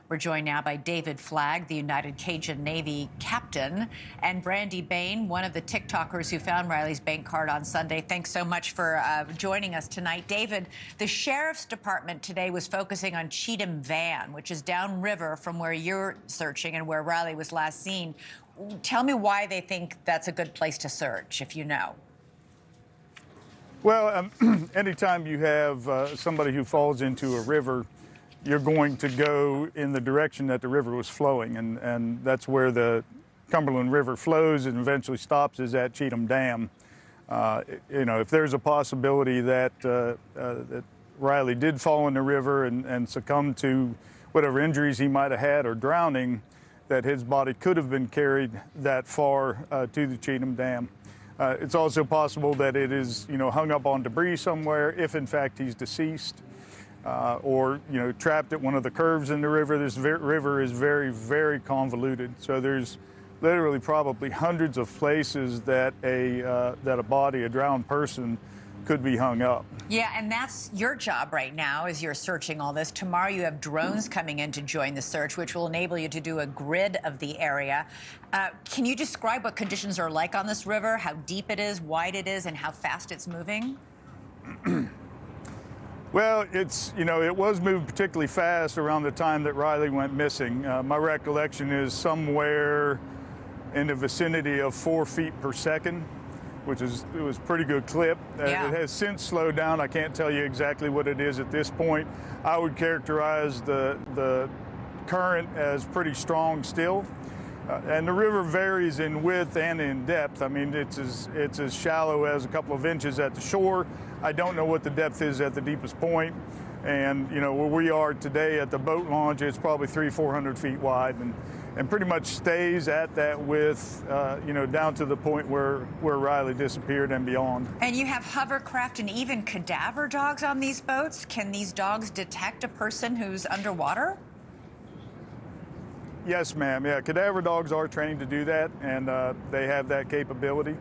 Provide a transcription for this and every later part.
We're joined now by David Flagg, the United Cajun Navy captain, and Brandy Bain, one of the Tik Tokers who found Riley's bank card on Sunday. Thanks so much for joining us tonight. David, the Sheriff's Department today was focusing on Cheatham Van, which is downriver from where you're searching and where Riley was last seen. Tell me why they think that's a good place to search, if you know. Well, anytime you have somebody who falls into a river, you're going to go in the direction that the river was flowing, and that's where the Cumberland River flows and eventually stops is at Cheatham Dam. You know, if there's a possibility that, that Riley did fall in the river and succumb to whatever injuries he might have had or drowning, that his body could have been carried that far to the Cheatham Dam. It's also possible that it is, you know, hung up on debris somewhere if in fact he's deceased, or, you know, trapped at one of the curves in the river. This river is very, very convoluted. So there's literally probably hundreds of places that a body, a drowned person, could be hung up. Yeah, and that's your job right now as you're searching all this. Tomorrow you have drones coming in to join the search, which will enable you to do a grid of the area. Can you describe what conditions are like on this river, how deep it is, wide it is, and how fast it's moving? Well, you know, it was moved particularly fast around the time that Riley went missing. My recollection is somewhere in the vicinity of 4 feet per second. It was pretty good clip. Yeah. It has since slowed down. I can't tell you exactly what it is at this point. I would characterize the current as pretty strong still. And the river varies in width and in depth. I mean, it's as shallow as a couple of inches at the shore. I don't know what the depth is at the deepest point. And, you know, where we are today at the boat launch, it's probably 300-400 feet wide and pretty much stays at that width, you know, down to the point where Riley disappeared and beyond. And you have hovercraft and even cadaver dogs on these boats. Can these dogs detect a person who's underwater? Yes, ma'am. Yeah, cadaver dogs are trained to do that, and they have that capability.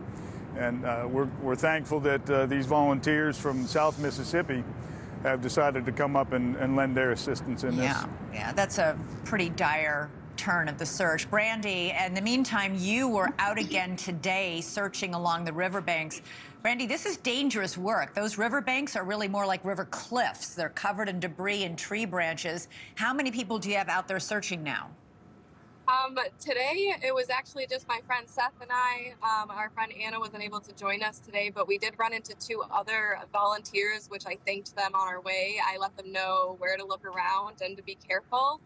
And we're thankful that these volunteers from South Mississippi have decided to come up and lend their assistance in this. Yeah, that's a pretty dire turn of the search. Brandy, in the meantime, you were out again today searching along the riverbanks. Brandy, this is dangerous work. Those riverbanks are really more like river cliffs. They're covered in debris and tree branches. How many people do you have out there searching now? Today, it was actually just my friend Seth and I. Our friend Anna wasn't able to join us today, but we did run into 2 other volunteers, which I thanked them on our way. I let them know where to look around and to be careful.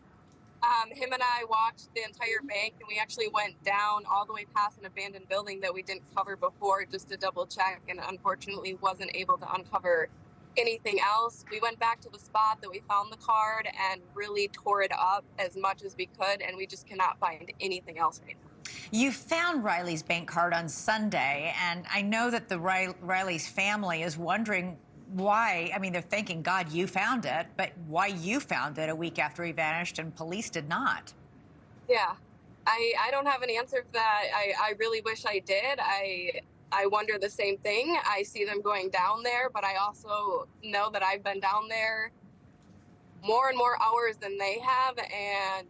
Him and I walked the entire bank, and we actually went down all the way past an abandoned building that we didn't cover before just to double check, and unfortunately wasn't able to uncover anything else. We went back to the spot that we found the card and really tore it up as much as we could, and we just cannot find anything else right now. You found Riley's bank card on Sunday, and I know that the Riley's family is wondering why. I mean, they're thanking God you found it, but why you found it a week after he vanished and police did not. Yeah, I don't have an answer for that. I really wish I did. I wonder the same thing. I see them going down there, but I also know that I've been down there more and more hours than they have, and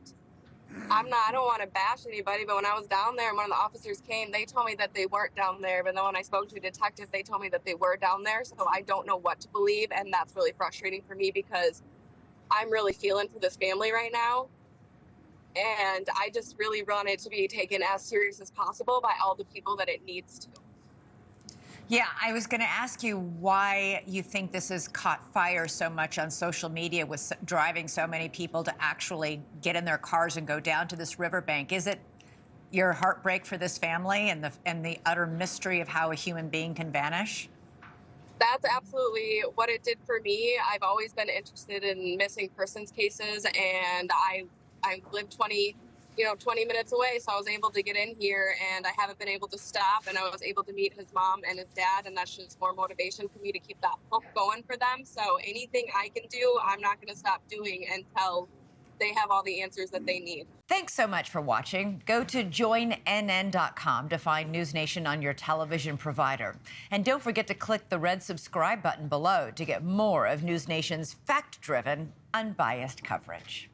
I don't want to bash anybody, but when I was down there and one of the officers came, they told me that they weren't down there. But then when I spoke to a detective, they told me that they were down there. So I don't know what to believe. And that's really frustrating for me because I'm really feeling for this family right now. And I just really want it to be taken as serious as possible by all the people that it needs to. Yeah, I was going to ask you why you think this has caught fire so much on social media with driving so many people to actually get in their cars and go down to this riverbank. Is it your heartbreak for this family and the utter mystery of how a human being can vanish? That's absolutely what it did for me. I've always been interested in missing persons cases, and I lived 20 minutes away, so I was able to get in here, and I haven't been able to stop, and I was able to meet his mom and his dad, and that's just more motivation for me to keep that hope going for them. So anything I can do, I'm not going to stop doing until they have all the answers that they need. Thanks so much for watching. Go to joinnn.com to find NewsNation on your television provider. And don't forget to click the red subscribe button below to get more of NewsNation's fact-driven, unbiased coverage.